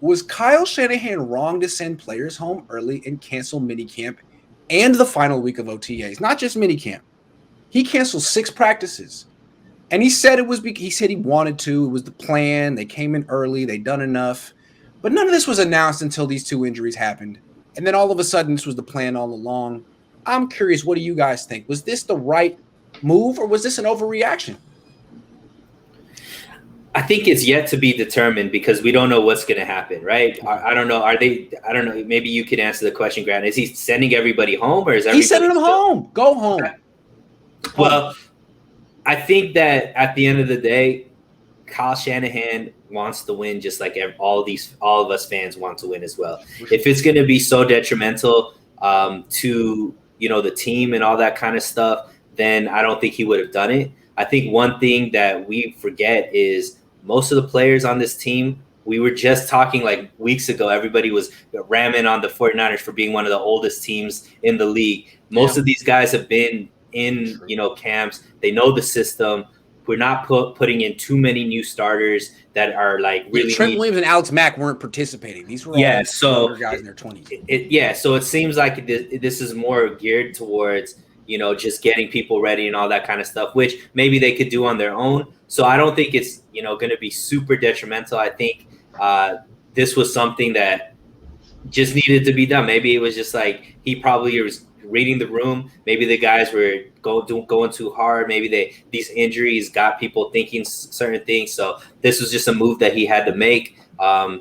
Was Kyle Shanahan wrong to send players home early and cancel minicamp and the final week of OTAs? Not just minicamp. He canceled 6 practices. And he said he said he wanted to. It was the plan. They came in early. They done enough. But none of this was announced until these 2 injuries happened. And then all of a sudden, this was the plan all along. I'm curious, what do you guys think? Was this the right move or was this an overreaction? I think it's yet to be determined because we don't know what's going to happen, right? I don't know. I don't know. Maybe you could answer the question, Grant. Is he sending everybody home or is everybody He's sending them home? Go home. Well, I think that at the end of the day, Kyle Shanahan wants to win just like all of us fans want to win as well. If it's going to be so detrimental to, the team and all that kind of stuff, then I don't think he would have done it. I think one thing that we forget is most of the players on this team, we were just talking like weeks ago, everybody was ramming on the 49ers for being one of the oldest teams in the league. Most of these guys have been in, camps. They know the system. We're not putting in too many new starters that are like really. Trent Williams and Alex Mack weren't participating. These were all guys in their 20s. So it seems like this is more geared towards, just getting people ready and all that kind of stuff, which maybe they could do on their own. So I don't think it's, going to be super detrimental. I think this was something that just needed to be done. Maybe it was just like he probably was reading the room. Maybe the guys were going too hard. Maybe these injuries got people thinking certain things. So this was just a move that he had to make.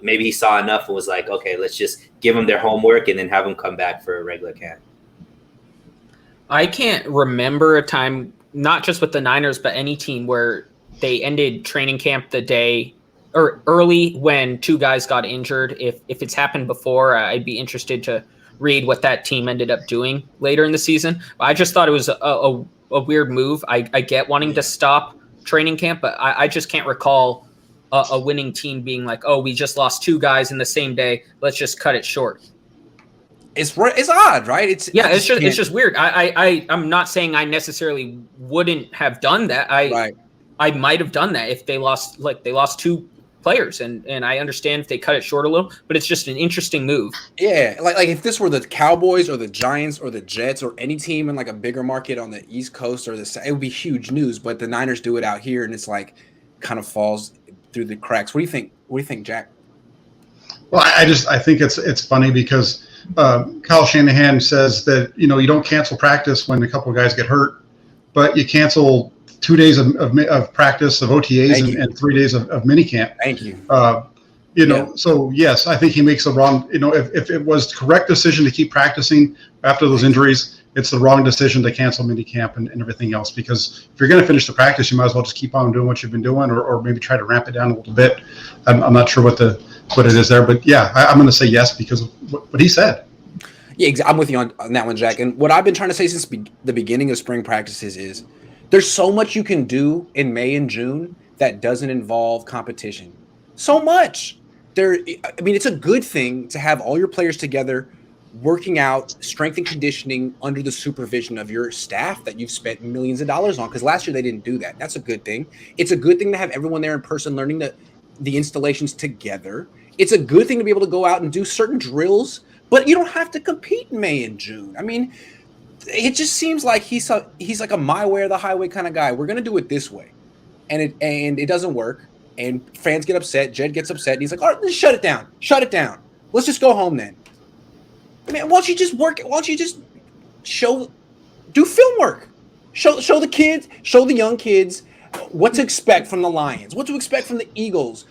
Maybe he saw enough and was like, okay, let's just give them their homework and then have them come back for a regular camp. I can't remember a time, not just with the Niners, but any team where they ended training camp the day or early when 2 guys got injured. If it's happened before, I'd be interested to read what that team ended up doing later in the season. I just thought it was a weird move. I get wanting to stop training camp, but I just can't recall a winning team being like, oh, we just lost 2 guys in the same day. Let's just cut it short. It's odd, right? It's just weird. I'm not saying I necessarily wouldn't have done that. I might have done that if they lost 2 players, and I understand if they cut it short a little, but it's just an interesting move. Yeah, like if this were the Cowboys or the Giants or the Jets or any team in like a bigger market on the East Coast or it would be huge news. But the Niners do it out here, and it's like kind of falls through the cracks. What do you think? What do you think, Jack? Well, I think it's funny because Kyle Shanahan says that you don't cancel practice when a couple of guys get hurt, but you cancel 2 days of practice of OTAs and 3 days of minicamp. Thank you. So yes, I think he makes the wrong. If it was the correct decision to keep practicing after those injuries, it's the wrong decision to cancel minicamp and everything else. Because if you're going to finish the practice, you might as well just keep on doing what you've been doing, or maybe try to ramp it down a little bit. I'm not sure what it is there, but yeah, I'm going to say yes because of what he said. Yeah, I'm with you on that one, Jack. And what I've been trying to say since the beginning of spring practices is there's so much you can do in May and June that doesn't involve competition. So much. It's a good thing to have all your players together working out, strength and conditioning under the supervision of your staff that you've spent millions of dollars on, because last year they didn't do that. That's a good thing. It's a good thing to have everyone there in person learning the installations together. It's a good thing to be able to go out and do certain drills, but you don't have to compete in May and June. I mean, it just seems like he's like a my way or the highway kind of guy. We're going to do it this way. And it doesn't work. And fans get upset. Jed gets upset. And he's like, all right, let's shut it down. Shut it down. Let's just go home then. I mean, why don't you just work? Why don't you just do film work? Show the kids, show the young kids what to expect from the Lions, what to expect from the Eagles.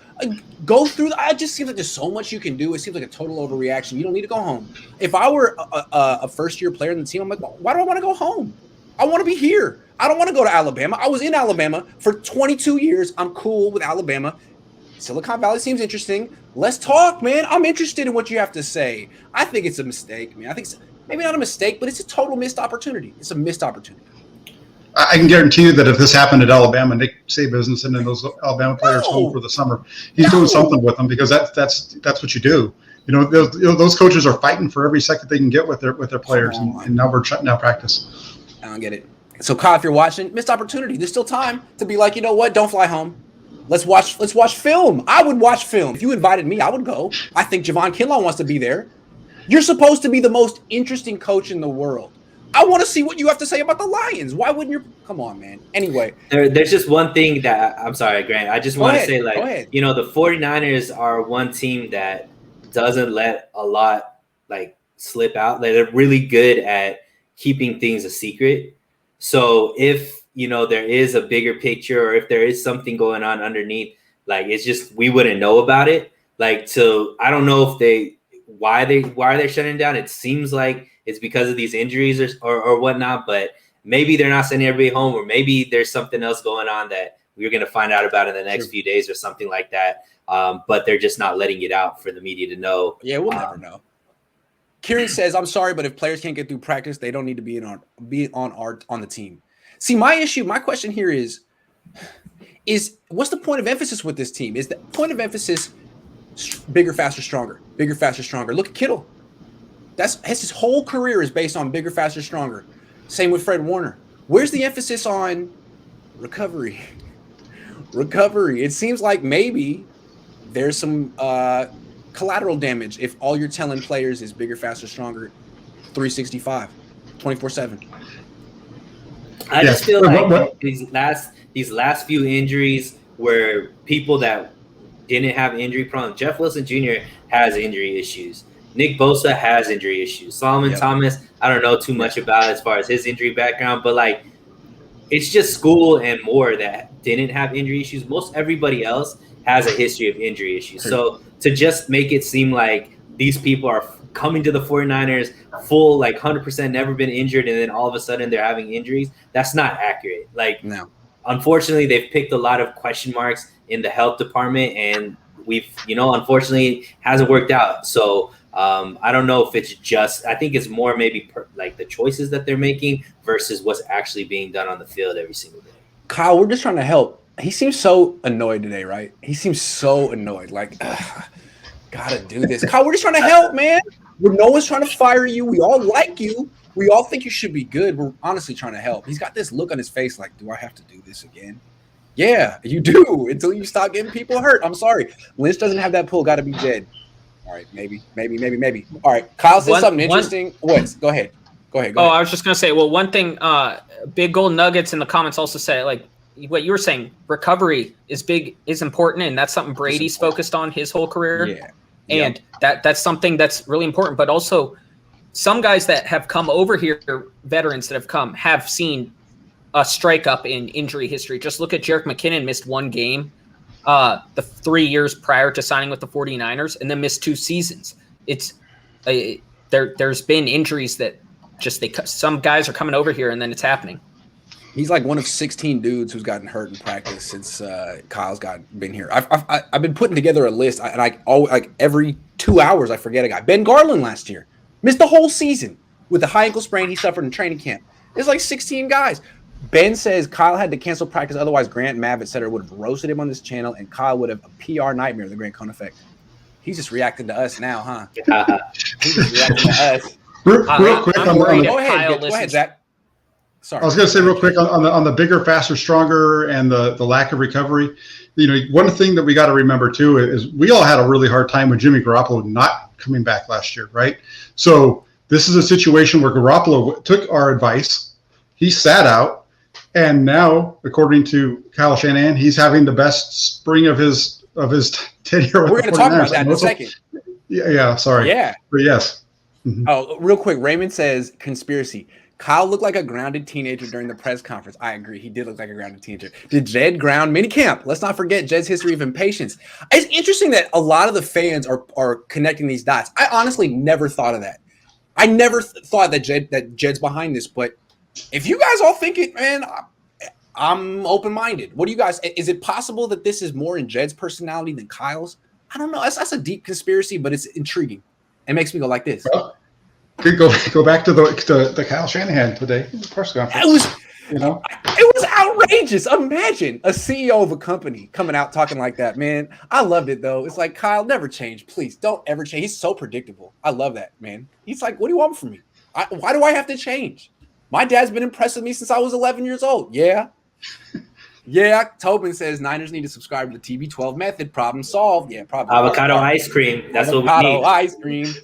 Go through. It just seems like there's so much you can do. It seems like a total overreaction. You don't need to go home. If I were a first-year player in the team, I'm like, why do I want to go home? I want to be here. I don't want to go to Alabama. I was in Alabama for 22 years. I'm cool with Alabama. Silicon Valley seems interesting. Let's talk, man. I'm interested in what you have to say. I think it's a mistake, man. I think maybe not a mistake, but it's a total missed opportunity. It's a missed opportunity. I can guarantee you that if this happened at Alabama, Nick Saban's sending those Alabama players home for the summer. He's doing something with them because that's what you do. Those coaches are fighting for every second they can get with their players, and now we're shutting down practice. I don't get it. So, Kyle, if you're watching, missed opportunity. There's still time to be like, you know what? Don't fly home. Let's watch film. I would watch film. If you invited me, I would go. I think Javon Kinlaw wants to be there. You're supposed to be the most interesting coach in the world. I want to see what you have to say about the Lions. Why wouldn't you? Come on, man. Anyway. There's just one thing that I'm sorry, Grant. I just want to say, like, you know, the 49ers are one team that doesn't let a lot like slip out. Like, they're really good at keeping things a secret. So if, you know, there is a bigger picture or if there is something going on underneath, like, it's just we wouldn't know about it. Like, so I don't know if why are they shutting down? It seems like it's because of these injuries or whatnot, but maybe they're not sending everybody home, or maybe there's something else going on that we're going to find out about in the next few days or something like that. But they're just not letting it out for the media to know. Yeah, we'll never know. Kieran says, "I'm sorry, but if players can't get through practice, they don't need to be on the team." See, my question here is what's the point of emphasis with this team? Is the point of emphasis bigger, faster, stronger? Bigger, faster, stronger. Look at Kittle. His whole career is based on bigger, faster, stronger. Same with Fred Warner. Where's the emphasis on recovery? Recovery. It seems like maybe there's some collateral damage if all you're telling players is bigger, faster, stronger, 365, 24/7. I just feel like these last few injuries were people that didn't have injury problems. Jeff Wilson Jr. has injury issues. Nick Bosa has injury issues. Solomon Thomas, I don't know too much about as far as his injury background, but like, it's just School and Moore that didn't have injury issues. Most everybody else has a history of injury issues. So to just make it seem like these people are coming to the 49ers full, like 100%, never been injured, and then all of a sudden they're having injuries, that's not accurate. Like, no. Unfortunately, they've picked a lot of question marks in the health department, and unfortunately, hasn't worked out. So I don't know if it's just, I think it's more maybe like the choices that they're making versus what's actually being done on the field every single day. Kyle, we're just trying to help. He seems so annoyed today, right? He seems so annoyed. Like, gotta do this. Kyle, we're just trying to help, man. No one's trying to fire you. We all like you. We all think you should be good. We're honestly trying to help. He's got this look on his face like, do I have to do this again? Yeah, you do, until you stop getting people hurt. I'm sorry. Lynch doesn't have that pull. Got to be dead. All right, maybe. All right, Kyle said something interesting. Go ahead. I was just going to say, well, one thing, Big Gold Nuggets in the comments also said, like, what you were saying, recovery is important, and that's something Brady's focused on his whole career. Yeah. And that's something that's really important. But also, some guys that have come over here, veterans that have seen a strike up in injury history. Just look at Jerick McKinnon, missed one game the 3 years prior to signing with the 49ers, and then missed 2 seasons. It's there's been injuries that some guys are coming over here and then it's happening. He's like one of 16 dudes who's gotten hurt in practice since Kyle's been here. I've been putting together a list, and every 2 hours I forget a guy. Ben Garland last year missed the whole season with the high ankle sprain he suffered in training camp. There's like 16 guys. Ben says Kyle had to cancel practice, otherwise Grant, Mav, etc. would have roasted him on this channel, and Kyle would have a PR nightmare, the Grant Cohn effect. He's just reacting to us now, huh? He's just reacting to us. Real quick, go ahead, Zach. Sorry. I was going to say real quick on the bigger, faster, stronger, and the lack of recovery. One thing that we got to remember too is we all had a really hard time with Jimmy Garoppolo not coming back last year, right? So this is a situation where Garoppolo took our advice. He sat out. And now, according to Kyle Shanahan, he's having the best spring of his tenure. We're going to talk about that in a second. Yeah. Sorry. Yeah. But yes. Mm-hmm. Oh, real quick. Raymond says conspiracy. Kyle looked like a grounded teenager during the press conference. I agree. He did look like a grounded teenager. Did Jed ground minicamp? Let's not forget Jed's history of impatience. It's interesting that a lot of the fans are connecting these dots. I honestly never thought of that. I never thought that Jed's behind this, but if you guys all think it, man, I'm open-minded. What do you guys? Is it possible that this is more in Jed's personality than Kyle's? I don't know. That's a deep conspiracy, but it's intriguing. It makes me go like this. Well, go back to the Kyle Shanahan today press conference. It was outrageous. Imagine a CEO of a company coming out talking like that, man. I loved it though. It's like, Kyle, never change, please. Don't ever change. He's so predictable. I love that, man. He's like, what do you want from me? Why do I have to change? My dad's been impressed with me since I was 11 years old. Yeah. Yeah, Tobin says Niners need to subscribe to the TB12 method. Problem solved. Yeah, probably. Avocado ice cream. That's what we Avocado need. ice cream.